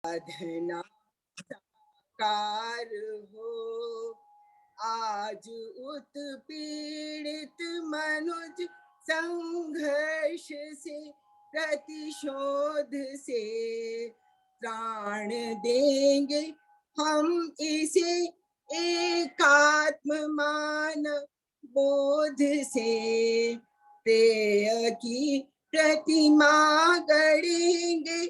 साधना साकार हो। आज उत्पीड़ित मनुज संघर्ष से प्रतिशोध से प्राण देंगे हम इसे एकात्म मान बोध से। प्रेय की प्रतिमा गढ़ेंगे,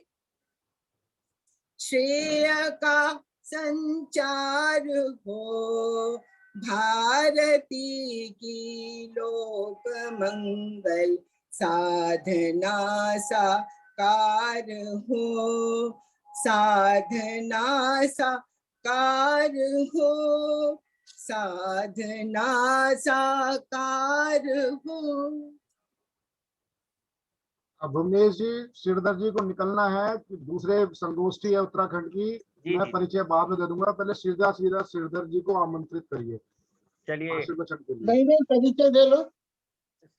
श्रेय का संचार हो। भारती की लोक मंगल साधना साकार हो। साधना साकार हो। साधना साकार हो। भुवनेश जी, श्रीधर जी को निकलना है कि दूसरे संगोष्ठी है उत्तराखंड की। मैं परिचय बाद में दे दूंगा, पहले सीधा श्रीधर जी को आमंत्रित करिए। चलिए, आशीर्वचन के लिए। नहीं परिचय दे लो।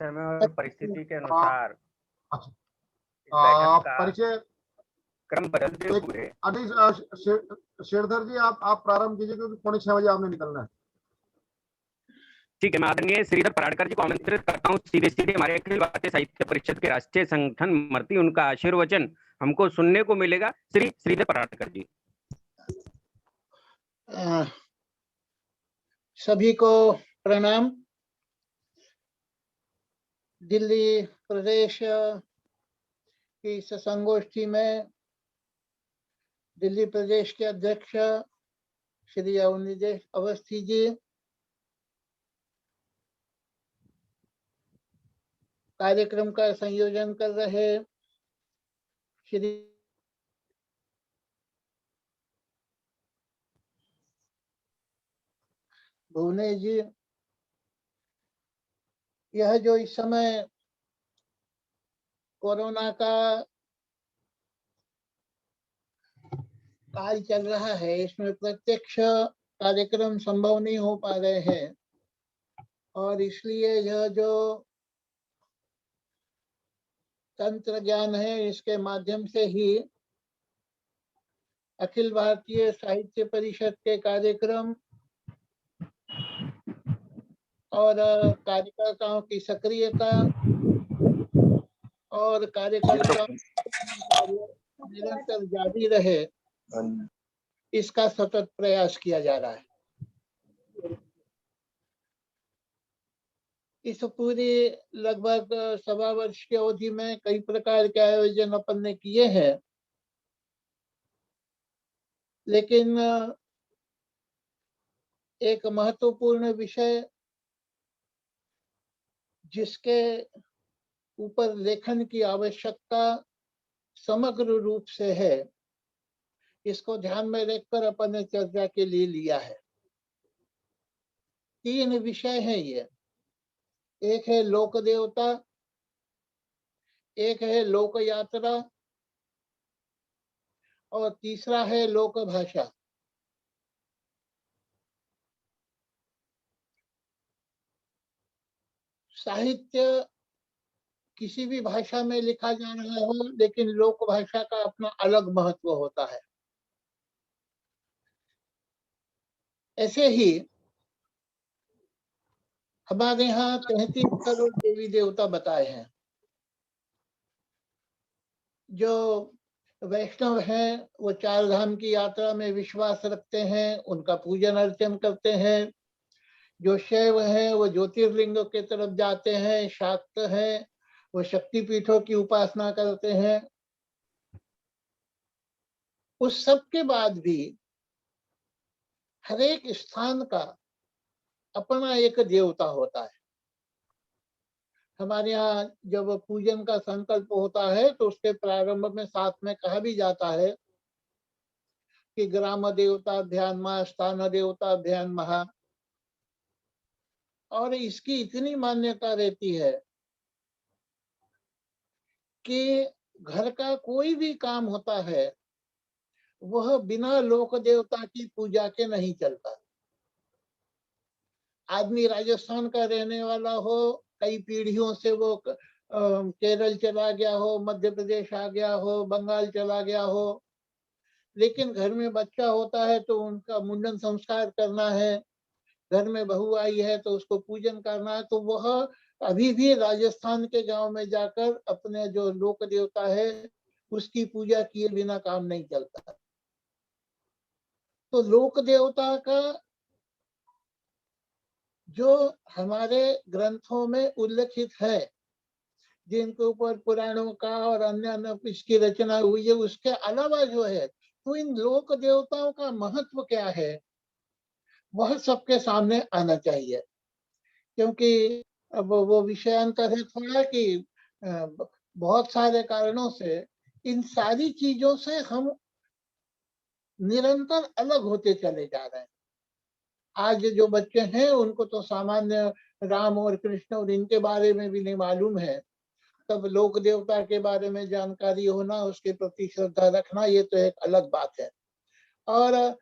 समय और परिस्थिति के अनुसार परिचय क्रम बदलते हुए अभी श्रीधर जी आप प्रारंभ कीजिए, क्योंकि 5:45 बजे आपने निकलना है। ठीक है, मैं आदरणीय श्रीधर पराडकर जी को आमंत्रित करता हूँ सीधे हमारे अखिल भारतीय साहित्य परिषद के राष्ट्रीय संगठन मर्ती, उनका आशीर्वचन हमको सुनने को मिलेगा। श्रीधर पराडकर जी। सभी को प्रणाम। दिल्ली प्रदेश की इस संगोष्ठी में दिल्ली प्रदेश के अध्यक्ष श्री अवनिदेश अवस्थी जी, कार्यक्रम का संयोजन कर रहे श्री भुवनेश जी, यह जो इस समय कोरोना का काल चल रहा है, इसमें प्रत्यक्ष कार्यक्रम संभव नहीं हो पा रहे हैं, और इसलिए यह जो तंत्र ज्ञान है, इसके माध्यम से ही अखिल भारतीय साहित्य परिषद के कार्यक्रम और कार्यकर्ताओं की सक्रियता और कार्यकर्ताओं निरंतर जारी रहे, इसका सतत प्रयास किया जा रहा है। इस पूरी लगभग 1.25 वर्ष की अवधि में कई प्रकार के आयोजन अपन ने किए हैं, लेकिन एक महत्वपूर्ण विषय जिसके ऊपर लेखन की आवश्यकता समग्र रूप से है, इसको ध्यान में रखकर अपन ने चर्चा के लिए लिया है। 3 विषय हैं ये। एक है लोक देवता, एक है लोक यात्रा, और तीसरा है लोक भाषा। साहित्य किसी भी भाषा में लिखा जा रहा हो, लेकिन लोक भाषा का अपना अलग महत्व होता है। ऐसे ही हमारे यहाँ 33 करोड़ देवी देवता बताए हैं। जो वैष्णव हैं वो 4 धाम की यात्रा में विश्वास रखते हैं, उनका पूजन अर्चन करते हैं। जो शैव हैं वो ज्योतिर्लिंगों के तरफ जाते हैं, शाक्त हैं वो शक्तिपीठों की उपासना करते हैं। उस सब के बाद भी हर एक स्थान का अपना एक देवता होता है। हमारे यहाँ जब पूजन का संकल्प होता है तो उसके प्रारंभ में साथ में कहा भी जाता है कि ग्राम देवता ध्यान महा, स्थान देवता ध्यान महा। और इसकी इतनी मान्यता रहती है कि घर का कोई भी काम होता है वह बिना लोक देवता की पूजा के नहीं चलता। आदमी राजस्थान का रहने वाला हो, कई पीढ़ियों से वो केरल चला गया हो, मध्य प्रदेश आ गया हो, बंगाल चला गया हो, लेकिन घर में बच्चा होता है तो उनका मुंडन संस्कार करना है, घर में बहू आई है तो उसको पूजन करना है, तो वह अभी भी राजस्थान के गांव में जाकर अपने जो लोक देवता है उसकी पूजा किए बिना काम नहीं चलता। तो लोक देवता का जो हमारे ग्रंथों में उल्लेखित है, जिनके ऊपर पुराणों का और अन्य इसकी रचना हुई है, उसके अलावा जो है, तो इन लोक देवताओं का महत्व क्या है वह सबके सामने आना चाहिए। क्योंकि अब वो विषयांतर है थोड़ा कि बहुत सारे कारणों से इन सारी चीजों से हम निरंतर अलग होते चले जा रहे हैं। आज जो बच्चे हैं उनको तो सामान्य राम और कृष्ण और इनके बारे में भी नहीं मालूम है, तब लोक देवता के बारे में जानकारी होना, उसके प्रति श्रद्धा रखना, ये तो एक अलग बात है। और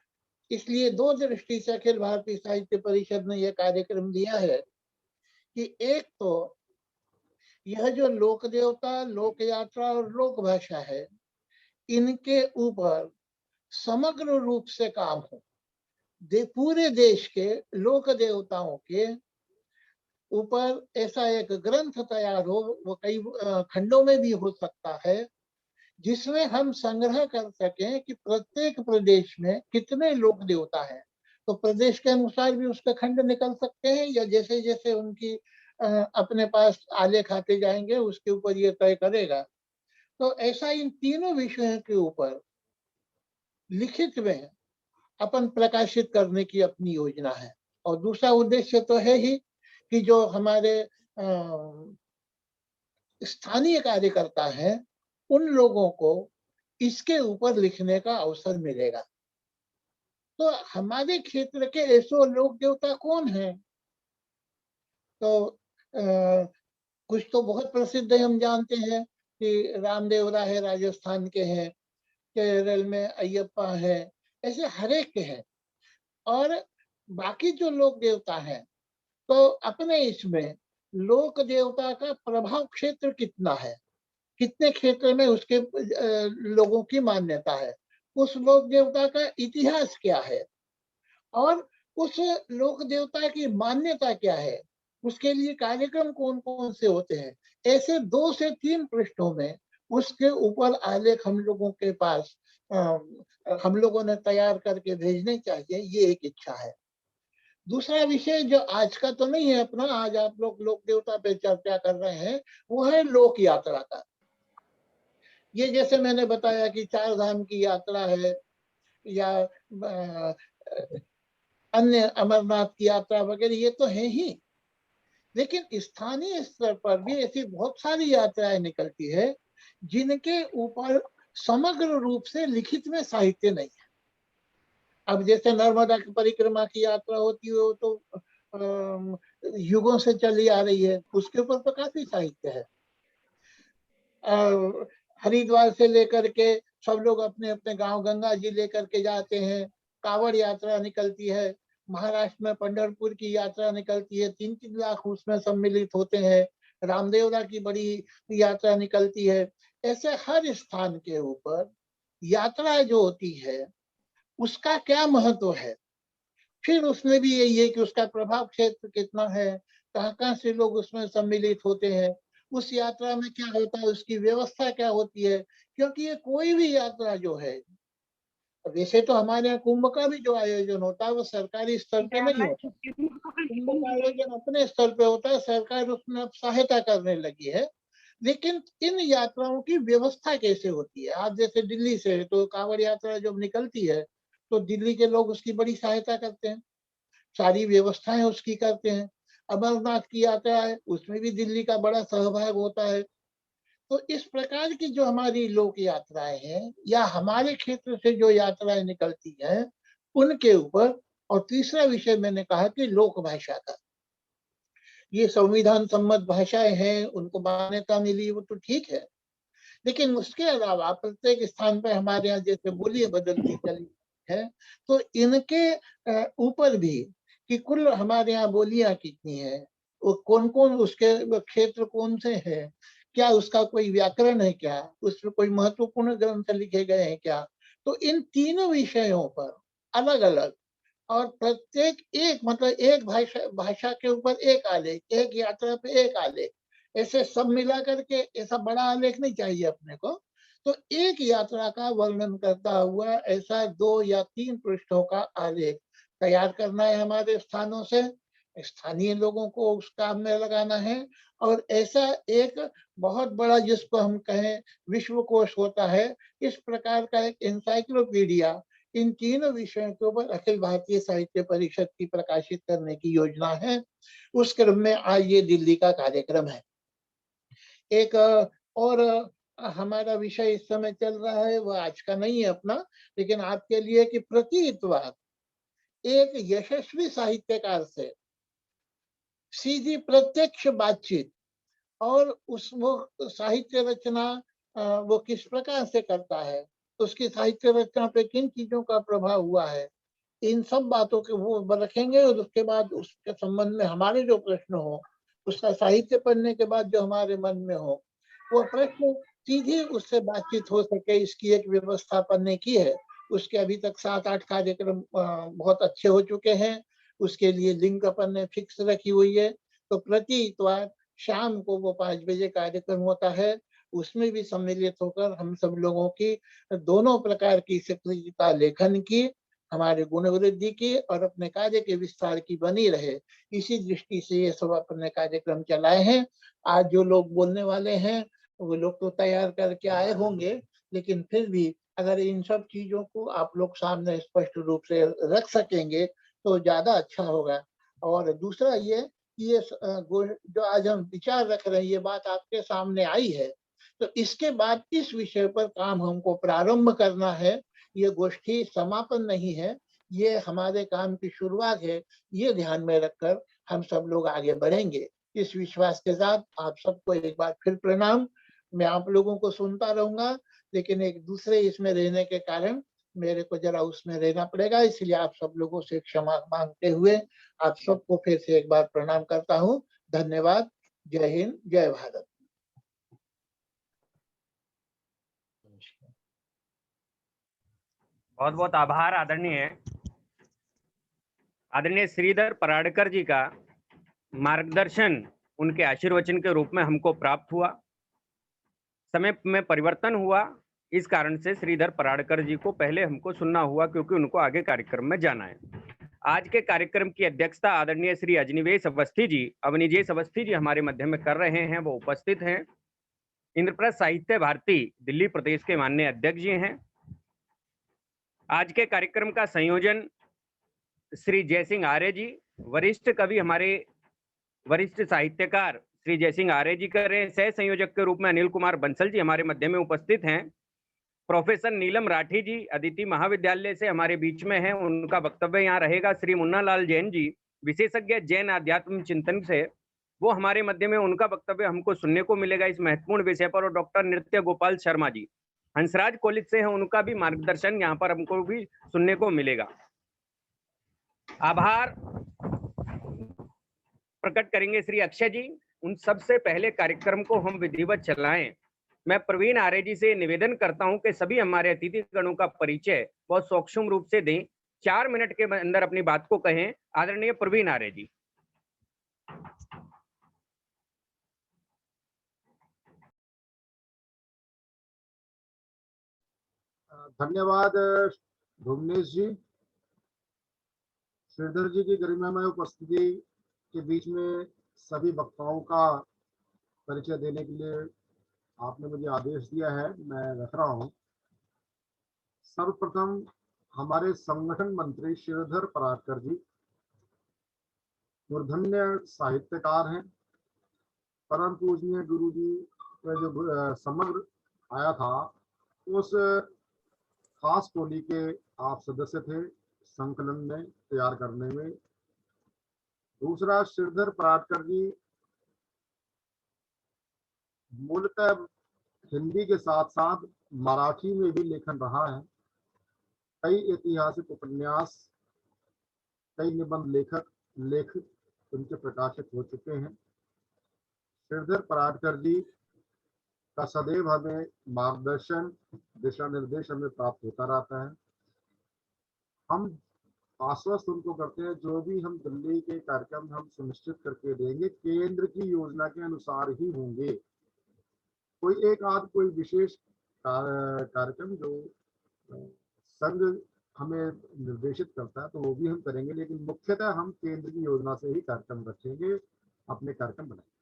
इसलिए दो दृष्टि से अखिल भारतीय साहित्य परिषद ने यह कार्यक्रम दिया है कि एक तो यह जो लोक देवता, लोक यात्रा और लोक भाषा है, इनके ऊपर समग्र रूप से काम हो, पूरे देश के लोक देवताओं के ऊपर ऐसा एक ग्रंथ तैयार हो, वो कई खंडों में भी हो सकता है, जिसमें हम संग्रह कर सकें कि प्रत्येक प्रदेश में कितने लोक देवता हैं। तो प्रदेश के अनुसार भी उसके खंड निकल सकते हैं, या जैसे जैसे उनकी अपने पास आलेख आते जाएंगे उसके ऊपर ये तय करेगा। तो ऐसा इन तीनों विषयों के ऊपर लिखित में अपन प्रकाशित करने की अपनी योजना है। और दूसरा उद्देश्य तो है ही कि जो हमारे स्थानीय कार्यकर्ता हैं उन लोगों को इसके ऊपर लिखने का अवसर मिलेगा। तो हमारे क्षेत्र के ऐसे लोक देवता कौन हैं? तो कुछ तो बहुत प्रसिद्ध है, हम जानते हैं कि रामदेवरा है, राजस्थान के हैं, केरल में अयप्पा है, ऐसे हर एक के हैं। और बाकी जो लोक देवता हैं, तो अपने इसमें लोक देवता का प्रभाव क्षेत्र कितना है, कितने क्षेत्र में उसके लोगों की मान्यता है, उस लोक देवता का इतिहास क्या है, और उस लोक देवता की मान्यता क्या है, उसके लिए कार्यक्रम कौन कौन से होते हैं। ऐसे 2 से 3 पृष्ठों में उसके ऊपर आलेख हम लोगों के पास हम लोगों ने तैयार करके भेजने चाहिए, ये एक इच्छा है। दूसरा विषय जो आज का तो नहीं है अपना, आज आप लोग लोक देवता पे चर्चा कर रहे हैं, वो है लोक यात्रा का। ये जैसे मैंने बताया कि 4 धाम की यात्रा है, या अन्य अमरनाथ की यात्रा वगैरह, ये तो है ही, लेकिन स्थानीय स्तर पर भी ऐसी बहुत सारी यात्राएं निकलती है जिनके ऊपर समग्र रूप से लिखित में साहित्य नहीं है। अब जैसे नर्मदा की परिक्रमा की यात्रा होती है, वो तो युगों से चली आ रही है, उसके ऊपर तो काफी साहित्य है। हरिद्वार से लेकर के सब लोग अपने अपने गांव गंगा जी लेकर के जाते हैं, कांवड़ यात्रा निकलती है, महाराष्ट्र में पंढरपुर की यात्रा निकलती है, 3-3 लाख उसमें सम्मिलित होते हैं, रामदेवरा की बड़ी यात्रा निकलती है। ऐसे हर स्थान के ऊपर यात्रा जो होती है उसका क्या महत्व है, फिर उसमें भी यही है कि उसका प्रभाव क्षेत्र कितना है, कहाँ कहाँ से लोग उसमें सम्मिलित होते हैं, उस यात्रा में क्या होता है, उसकी व्यवस्था क्या होती है। क्योंकि ये कोई भी यात्रा जो है, वैसे तो हमारे यहाँ कुंभ का भी जो आयोजन होता है वो सरकारी स्तर पे नहीं होता, कुंभ का आयोजन अपने स्तर पे होता है, सरकार उसमें अब सहायता करने लगी है। लेकिन इन यात्राओं की व्यवस्था कैसे होती है, आज जैसे दिल्ली से तो कांवड़ यात्रा जब निकलती है तो दिल्ली के लोग उसकी बड़ी सहायता करते हैं, सारी व्यवस्थाएं उसकी करते हैं। अमरनाथ की यात्रा है, उसमें भी दिल्ली का बड़ा सहभाग होता है। तो इस प्रकार की जो हमारी लोक यात्राएं हैं, या हमारे क्षेत्र से जो यात्राएं निकलती हैं, उनके ऊपर। और तीसरा विषय मैंने कहा कि लोक भाषा का, ये संविधान सम्मत भाषाएं हैं, उनको मान्यता मिली, वो तो ठीक है, लेकिन उसके अलावा प्रत्येक स्थान पर हमारे यहाँ जैसे बोलियां बदलती चली है, तो इनके ऊपर भी कि कुल हमारे यहाँ बोलियां कितनी है, वो कौन कौन, उसके क्षेत्र कौन से हैं, क्या उसका कोई व्याकरण है, क्या उसमें कोई महत्वपूर्ण ग्रंथ लिखे गए हैं क्या, तो इन तीनों विषयों पर अलग अलग और प्रत्येक एक मतलब एक भाषा के ऊपर एक आलेख, एक यात्रा पे एक आलेख, ऐसे सब मिला करके ऐसा बड़ा आलेख नहीं चाहिए अपने को। तो एक यात्रा का वर्णन करता हुआ ऐसा 2 या 3 पृष्ठों का आलेख तैयार करना है हमारे स्थानों से, स्थानीय लोगों को उस काम में लगाना है। और ऐसा एक बहुत बड़ा जिसको हम कहें विश्वकोश होता है, इस प्रकार का एक एनसाइक्लोपीडिया इन तीनों विषयों के ऊपर अखिल भारतीय साहित्य परिषद की प्रकाशित करने की योजना है। उस क्रम में आज ये दिल्ली का कार्यक्रम है। एक और हमारा विषय इस समय चल रहा है, वो आज का नहीं है अपना, लेकिन आपके लिए कि प्रति इतवार एक यशस्वी साहित्यकार से सीधी प्रत्यक्ष बातचीत और उस वो साहित्य रचना वो किस प्रकार से करता है, उसकी साहित्य रचना पे किन चीजों का प्रभाव हुआ है, इन सब बातों के वो रखेंगे। और उसके बाद उसके संबंध में हमारे जो प्रश्न हो, उसका साहित्य पढ़ने के बाद जो हमारे मन में हो, वो प्रश्न सीधे उससे बातचीत हो सके, इसकी एक व्यवस्था अपन ने की है। उसके अभी तक 7-8 कार्यक्रम बहुत अच्छे हो चुके हैं। उसके लिए लिंक अपन ने फिक्स रखी हुई है। तो प्रति इतवार शाम को वो 5 बजे कार्यक्रम होता है। उसमें भी सम्मिलित होकर हम सब लोगों की दोनों प्रकार की सक्रियता लेखन की, हमारे गुण वृद्धि की और अपने कार्य के विस्तार की बनी रहे, इसी दृष्टि से ये सब अपने कार्यक्रम चलाए हैं। आज जो लोग बोलने वाले हैं वो लोग तो तैयार करके आए होंगे, लेकिन फिर भी अगर इन सब चीजों को आप लोग सामने स्पष्ट रूप से रख सकेंगे तो ज्यादा अच्छा होगा। और दूसरा ये कि ये जो आज हम विचार रख रहे हैं, ये बात आपके सामने आई है, तो इसके बाद इस विषय पर काम हमको प्रारंभ करना है। ये गोष्ठी समापन नहीं है, ये हमारे काम की शुरुआत है। ये ध्यान में रखकर हम सब लोग आगे बढ़ेंगे। इस विश्वास के साथ आप सबको एक बार फिर प्रणाम। मैं आप लोगों को सुनता रहूंगा, लेकिन एक दूसरे इसमें रहने के कारण मेरे को जरा उसमें रहना पड़ेगा, इसलिए आप सब लोगों से क्षमा मांगते हुए आप सबको फिर से एक बार प्रणाम करता हूँ। धन्यवाद। जय हिंद, जय भारत। बहुत बहुत आभार आदरणीय श्रीधर पराडकर जी का मार्गदर्शन उनके आशीर्वचन के रूप में हमको प्राप्त हुआ। समय में परिवर्तन हुआ, इस कारण से श्रीधर पराडकर जी को पहले हमको सुनना हुआ, क्योंकि उनको आगे कार्यक्रम में जाना है। आज के कार्यक्रम की अध्यक्षता आदरणीय श्री अवनिजेश अवस्थी जी हमारे मध्य में कर रहे हैं, वो उपस्थित हैं। इंद्रप्रस्थ साहित्य भारती दिल्ली प्रदेश के माननीय अध्यक्ष जी हैं। आज के कार्यक्रम का संयोजन श्री जयसिंह आर्य जी, वरिष्ठ कवि हमारे वरिष्ठ साहित्यकार श्री जयसिंह आर्य जी कर रहे हैं। सह संयोजक के रूप में अनिल कुमार बंसल जी हमारे मध्य में उपस्थित हैं। प्रोफेसर नीलम राठी जी अदिति महाविद्यालय से हमारे बीच में हैं, उनका वक्तव्य यहाँ रहेगा। श्री मुन्ना लाल जैन जी विशेषज्ञ जैन आध्यात्म चिंतन से, वो हमारे मध्य में, उनका वक्तव्य हमको सुनने को मिलेगा इस महत्वपूर्ण विषय पर। और डॉक्टर नृत्य गोपाल शर्मा जी हंसराज कॉलेज से हैं, उनका भी मार्गदर्शन यहाँ पर हमको भी सुनने को मिलेगा। आभार प्रकट करेंगे श्री अक्षय जी। उन सबसे पहले कार्यक्रम को हम विधिवत चलाएं। मैं प्रवीण आर्य जी से निवेदन करता हूं कि सभी हमारे अतिथि गणों का परिचय बहुत सूक्ष्म रूप से दें, 4 मिनट के अंदर अपनी बात को कहें। आदरणीय प्रवीण आर्य जी। धन्यवाद भुवनेश जी। श्रीधर जी की गरिमामय उपस्थिति के बीच में सभी वक्ताओं का परिचय देने के लिए आपने मुझे आदेश दिया है, मैं रख रहा हूं। सर्वप्रथम हमारे संगठन मंत्री श्रीधर पराडकर जी मूर्धन्य साहित्यकार हैं। परम पूजनीय गुरु जी का जो समग्र आया था, उस खास टोली के आप सदस्य थे संकलन में, तैयार करने में। दूसरा, श्रीधर पराडकर जी मूलतः हिंदी के साथ साथ मराठी में भी लेखन रहा है। कई ऐतिहासिक उपन्यास, कई निबंध लेख उनके प्रकाशित हो चुके हैं। श्रीधर पराडकर जी का सदैव हमें मार्गदर्शन, दिशा निर्देश हमें प्राप्त होता रहता है। हम आश्वस्त उनको करते हैं, जो भी हम दिल्ली के कार्यक्रम हम सुनिश्चित करके देंगे केंद्र की योजना के अनुसार ही होंगे। कोई एक आध कोई विशेष कार्यक्रम जो संघ हमें निर्देशित करता है तो वो भी हम करेंगे, लेकिन मुख्यतः हम केंद्र की योजना से ही कार्यक्रम रखेंगे, अपने कार्यक्रम बनाएंगे।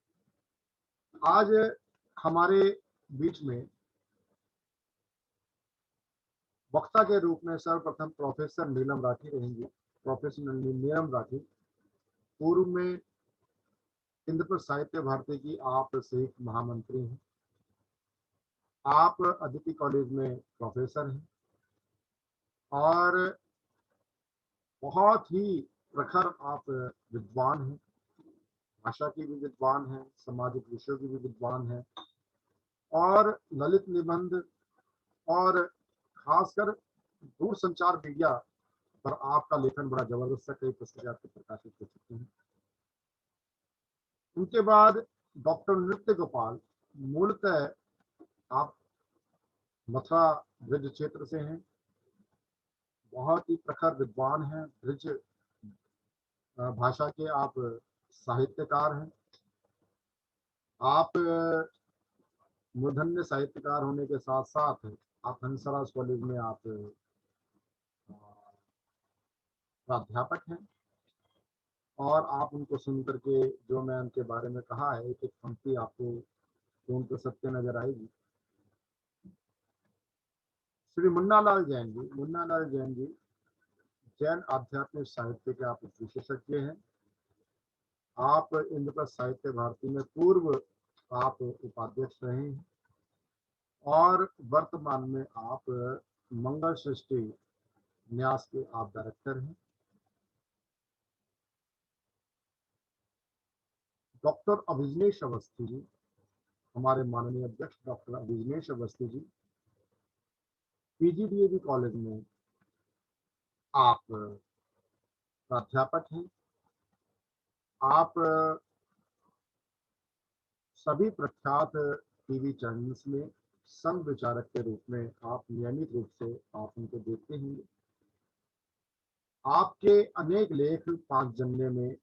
आज हमारे बीच में वक्ता के रूप में सर्वप्रथम प्रोफेसर नीलम राठी रहेंगी। प्रोफेसर नीलम राठी पूर्व में इंद्रप्रस्थ साहित्य भारती की आप संयुक्त महामंत्री हैं। आप अदिति कॉलेज में प्रोफेसर हैं और बहुत ही प्रखर आप विद्वान हैं, भाषा की भी विद्वान हैं, सामाजिक विषयों की भी विद्वान हैं और ललित निबंध और खासकर दूरसंचार मीडिया पर आपका लेखन बड़ा जबरदस्त है, कई पुस्तकें आपके प्रकाशित हो चुकी हैं। उनके बाद डॉक्टर नृत्य गोपाल, मूलतः आप मथुरा ब्रिज क्षेत्र से हैं, बहुत ही प्रखर विद्वान हैं, ब्रिज भाषा के आप साहित्यकार हैं। आप मूर्धन्य साहित्यकार होने के साथ साथ आप हंसराज कॉलेज में आप प्राध्यापक हैं और आप उनको सुन करके जो मैं उनके बारे में कहा है एक एक पंक्ति आपको तो उनको सत्य नजर आएगी। श्री मुन्नालाल जैन जी जैन आध्यात्मिक साहित्य के आप विशेषज्ञ हैं। आप इंद्रप्रस्थ साहित्य भारती में पूर्व आप उपाध्यक्ष रहे हैं और वर्तमान में आप मंगल सृष्टि न्यास के आप डायरेक्टर हैं। डॉक्टर अभिजनेश अवस्थी जी, हमारे माननीय अध्यक्ष doctor अभिजनेश Awasthi ji PGDAV college में आप प्राध्यापक हैं। आप सभी प्रख्यात टीवी चैनल्स में संघ विचारक के रूप में आप नियमित रूप से आप उनको देखते हैं। आपके अनेक लेख 5 जनवरी में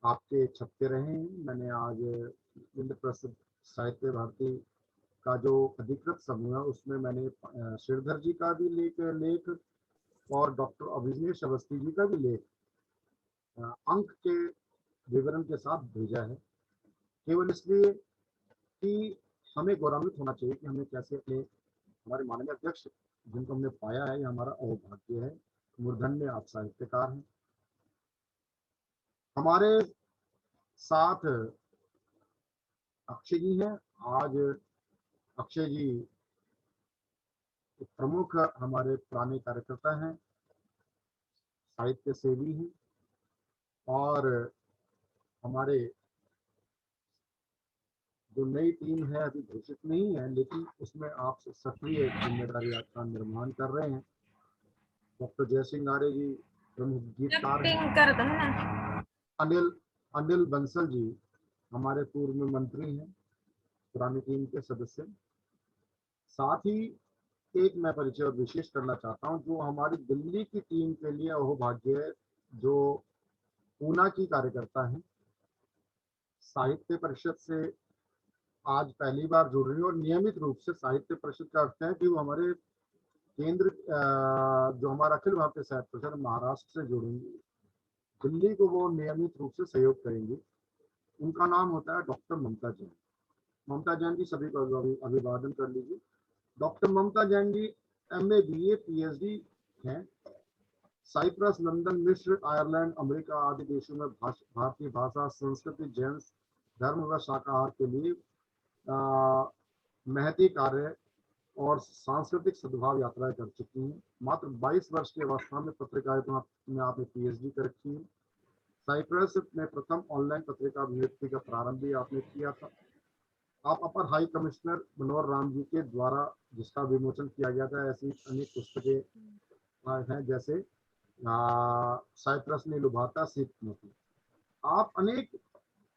आपके छपते रहे हैं। मैंने आज इंद्रप्रस्थ साहित्य भारती का जो अधिकृत समूह है उसमें मैंने श्रीधर जी का भी लेख और डॉक्टर अभिजनेश अवस्थी जी का भी लेख अंक के विवरण के साथ भेजा है, केवल इसलिए कि हमें गौरवान्वित होना चाहिए कि हमें कैसे अपने हमारे माननीय अध्यक्ष जिनको हमने पाया है, ये हमारा अवभाग्य है। मूर्धन्य आप साहित्यकार हैं। हमारे साथ अक्षय जी हैं। आज अक्षय जी प्रमुख हमारे पुराने कार्यकर्ता हैं, साहित्य सेवी हैं और हमारे जो नई टीम है अभी घोषित नहीं है, लेकिन उसमें आप सक्रिय जिम्मेदारी आपका निर्वहन कर रहे हैं। डॉक्टर जयसिंह आर्य जी प्रमुख गीतकार हैं। अनिल बंसल जी हमारे पूर्व में मंत्री हैं, पुरानी टीम के सदस्य। साथ ही एक मैं परिचय विशेष करना चाहता हूं, जो हमारी दिल्ली की टीम के लिए अहोभाग्य है, जो पूना की कार्यकर्ता है, साहित्य परिषद से आज पहली बार जुड़ रही है और नियमित रूप से साहित्य परिषद का अर्थ है कि वो हमारे केंद्र जो हमारा अखिल भारतीय साहित्य परिषद महाराष्ट्र से जुड़ेंगे, दिल्ली को वो नियमित रूप से सहयोग करेंगे। उनका नाम होता है डॉक्टर ममता जैन। ममता जैन जी सभी को अभिवादन कर लीजिए। डॉक्टर ममता Jain ji MA BA PhD हैं। साइप्रस, लंदन, मिस्र, आयरलैंड, अमेरिका आदि देशों में भारतीय भाषा, संस्कृति, जैन धर्म व शाकाहार के लिए महती कार्य और सांस्कृतिक सद्भाव यात्राएं कर चुकी हैं। मात्र 22 वर्ष की अवस्था में पत्रकारिता में आपने PhD कर रखी है। साइप्रस में प्रथम ऑनलाइन पत्रिका अभिव्यक्ति का प्रारंभ भी आपने किया था। आप अपर हाई कमिश्नर मनोहर राम जी के द्वारा जिसका विमोचन किया गया था, ऐसी अनेक पुस्तकें हैं जैसे साइप्रस ने लुभाता सीप। आप अनेक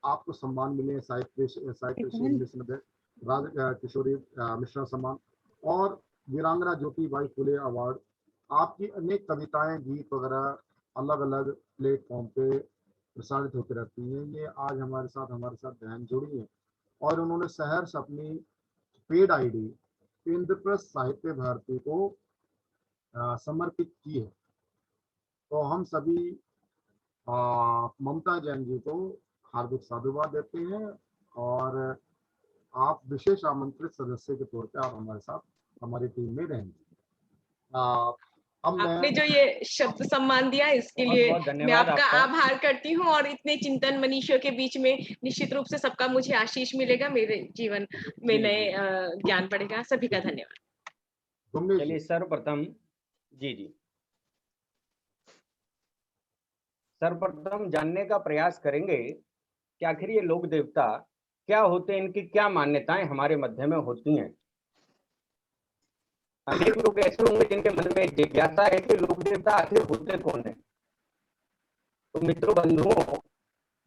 आपको सम्मान मिले साहित्य किशोरी मिश्रा सम्मान और वीरांगना ज्योतिबाई फुले अवार्ड। आपकी अनेक कविताएं, गीत वगैरह अलग अलग प्लेटफॉर्म पे प्रसारित होती रहती हैं। ये आज हमारे साथ बहन जुड़ी हैं और उन्होंने सहर्ष अपनी पेड आईडी इंद्रप्रस्थ साहित्य भारती को समर्पित की है। तो हम सभी ममता जैन जी को हार्दिक साधुवाद देते हैं और आप विशेष आमंत्रित सदस्य के तौर पे आप हमारे साथ हमारी टीम में रहेंगे। आपने जो ये शब्द सम्मान दिया इसके लिए मैं आपका आभार करती हूँ और इतने चिंतन मनीषियों के बीच में निश्चित रूप से सबका मुझे आशीष मिलेगा, मेरे जीवन में नए ज्ञान बढ़ेगा। सभी का धन्यवाद। चलिए सर्वप्रथम सर्वप्रथम जानने का प्रयास करेंगे कि आखिर ये लोक देवता क्या होते हैं, इनकी क्या मान्यताएं हमारे मध्य में होती हैं। अनेक लोग ऐसे होंगे जिनके मन में जिज्ञासा है कि लोक देवता आखिर होते कौन है। तो मित्रों, बंधुओं,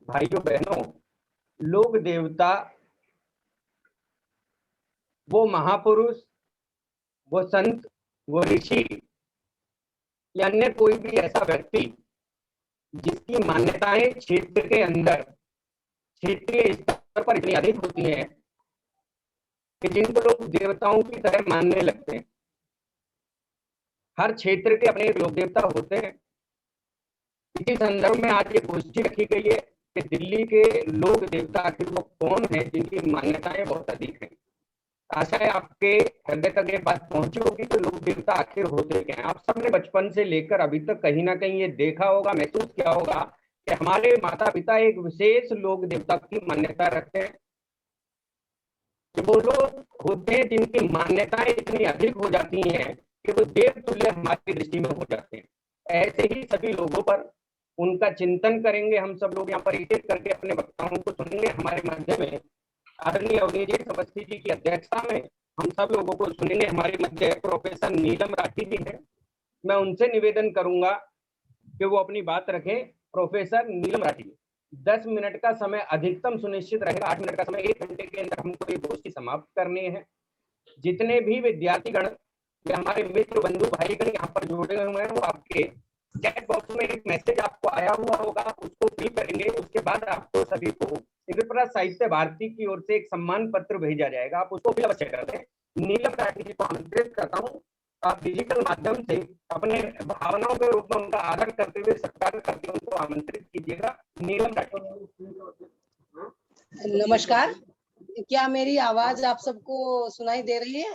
भाइयों बहनों, लोक देवता वो महापुरुष, वो संत, वो ऋषि या अन्य कोई भी ऐसा व्यक्ति जिसकी मान्यताएं क्षेत्र के अंदर क्षेत्रीय स्तर पर इतनी अधिक होती हैं कि जिनको लोग देवताओं की तरह मानने लगते हैं। हर क्षेत्र के अपने लोक देवता होते हैं। इसी संदर्भ में आज ये गोष्ठी रखी गई है कि दिल्ली के लोक देवता आखिर वो कौन है जिनकी मान्यताएं बहुत अधिक हैं। आशा है आपके हृदय तक ये बात पहुंची होगी कि लोक देवता आखिर होते क्या हैं। आप सबने बचपन से लेकर अभी तक कहीं ना कहीं ये देखा होगा, महसूस किया होगा कि हमारे माता पिता एक विशेष लोक देवता की मान्यता रखते हैं। वो लोग होते हैं जिनकी मान्यताएं इतनी अधिक हो जाती हैं कि वो देव तुल्य हमारी दृष्टि में हो जाते हैं। ऐसे ही सभी लोगों पर उनका चिंतन करेंगे। हम सब लोग यहाँ पर एक एक करके अपने वक्ताओं को सुनेंगे। हमारे मध्य में आदरणीय अवनीजी अवस्थी जी की अध्यक्षता में हम सब लोगों को सुनेंगे। हमारे मध्य प्रोफेसर नीलम राठी जी हैं। मैं उनसे निवेदन करूंगा कि वो अपनी बात रखें। प्रोफेसर नीलम राठी, 10 मिनट का समय अधिकतम सुनिश्चित रहेगा। 8 मिनट का समय, 1 घंटे के अंदर हमको ये गोष्ठी समाप्त करनी है। जितने भी विद्यार्थीगण या हमारे मित्र बंधु भाईगण यहाँ पर जुड़े हुए हैं वो आपके चैट बॉक्स में एक मैसेज आपको आया हुआ होगा, उसको फिल करेंगे। उसके बाद आपको सभी को इंद्रप्रस्थ साहित्य भारती की ओर से एक सम्मान पत्र भेजा जाएगा, आप उसको भी अवश्य कर दें। नीलम राठी जी को आमंत्रित करता हूँ, आप डिजिटल माध्यम से अपने भावनाओं के रूप में उनका आदर करते हुए सत्कार करके उनको आमंत्रित कीजिएगा। नीलम राठी। नमस्कार, क्या मेरी आवाज आप सबको सुनाई दे रही है?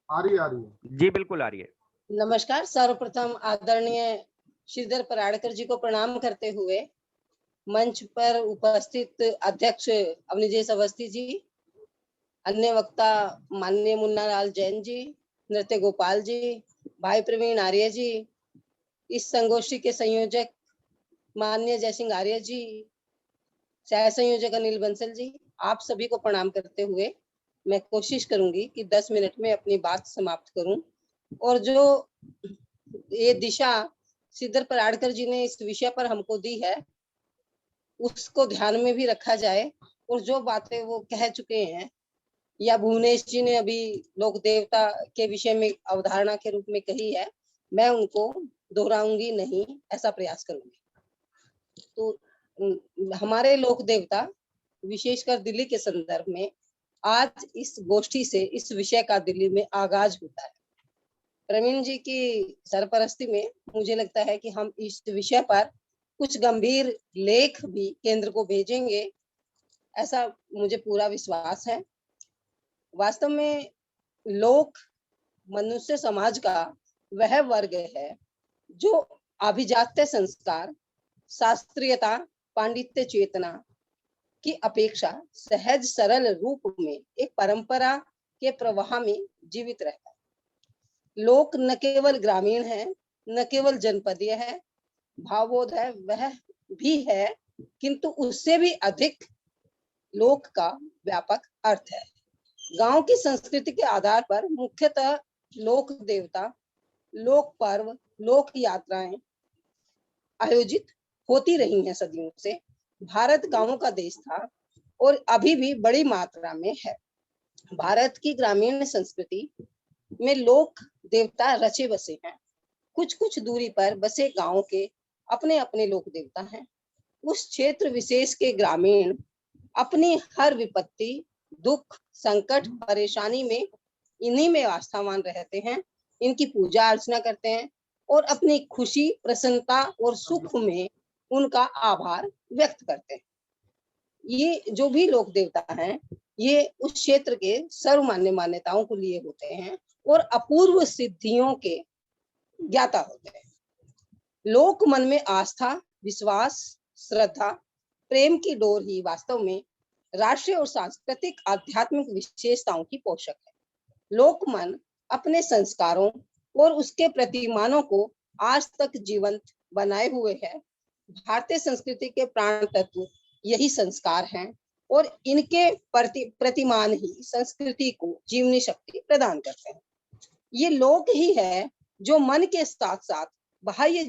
आ रही है जी, बिल्कुल आ रही है। नमस्कार। सर्वप्रथम आदरणीय श्रीधर पराड़कर जी को प्रणाम करते हुए मंच पर उपस्थित अध्यक्ष अवनीजी अवस्थी जी, अन्य वक्ता माननीय मुन्ना लाल जैन जी, नृत्य गोपाल जी, भाई प्रवीण आर्य जी, इस संगोष्ठी के संयोजक माननीय जयसिंह आर्य जी, सह संयोजक अनिल बंसल जी, आप सभी को प्रणाम करते हुए मैं कोशिश करूंगी कि 10 मिनट में अपनी बात समाप्त करूं और जो ये दिशा श्रीधर पराड़कर जी ने इस विषय पर हमको दी है उसको ध्यान में भी रखा जाए और जो बातें वो कह चुके हैं या भुवनेश जी ने अभी लोक देवता के विषय में अवधारणा के रूप में कही है, मैं उनको दोहराऊंगी नहीं, ऐसा प्रयास करूंगी। तो हमारे लोक देवता विशेषकर दिल्ली के संदर्भ में आज इस गोष्ठी से इस विषय का दिल्ली में आगाज होता है। प्रवीण जी की सरपरस्ती में मुझे लगता है कि हम इस विषय पर कुछ गंभीर लेख भी केंद्र को भेजेंगे, ऐसा मुझे पूरा विश्वास है। वास्तव में लोक मनुष्य समाज का वह वर्ग है जो अभिजात्य संस्कार, शास्त्रीयता, पांडित्य चेतना की अपेक्षा सहज सरल रूप में एक परंपरा के प्रवाह में जीवित रहता है। लोक न केवल ग्रामीण है, न केवल जनपदीय है, भावबोध है वह भी है, किंतु उससे भी अधिक लोक का व्यापक अर्थ है। गांव की संस्कृति के आधार पर मुख्यतः लोक देवता, लोक पर्व, लोक यात्राएं आयोजित होती रही हैं सदियों से। भारत गांवों का देश था और अभी भी बड़ी मात्रा में है। भारत की ग्रामीण संस्कृति में लोक देवता रचे बसे हैं। कुछ कुछ दूरी पर बसे गांव के अपने अपने लोक देवता हैं। उस क्षेत्र विशेष के ग्रामीण अपनी हर विपत्ति, दुख, संकट, परेशानी में इन्हीं में आस्थावान रहते हैं, इनकी पूजा अर्चना करते हैं और अपनी खुशी, प्रसन्नता और सुख में उनका आभार व्यक्त करते हैं। ये जो भी लोक देवता हैं, ये उस क्षेत्र के सर्वमान्य मान्यताओं को लिए होते हैं और अपूर्व सिद्धियों के ज्ञाता होते हैं। लोक मन में आस्था, विश्वास, श्रद्धा, प्रेम की डोर ही वास्तव में राष्ट्रीय और सांस्कृतिक आध्यात्मिक विशेषताओं की पोषक है। लोक मन अपने संस्कारों और उसके प्रतिमानों को आज तक जीवंत बनाए हुए है। भारतीय संस्कृति के प्राण तत्व यही संस्कार हैं और इनके प्रतिमान ही संस्कृति को जीवनी शक्ति प्रदान करते हैं। ये लोक ही है जो मन के साथ साथ बाह्य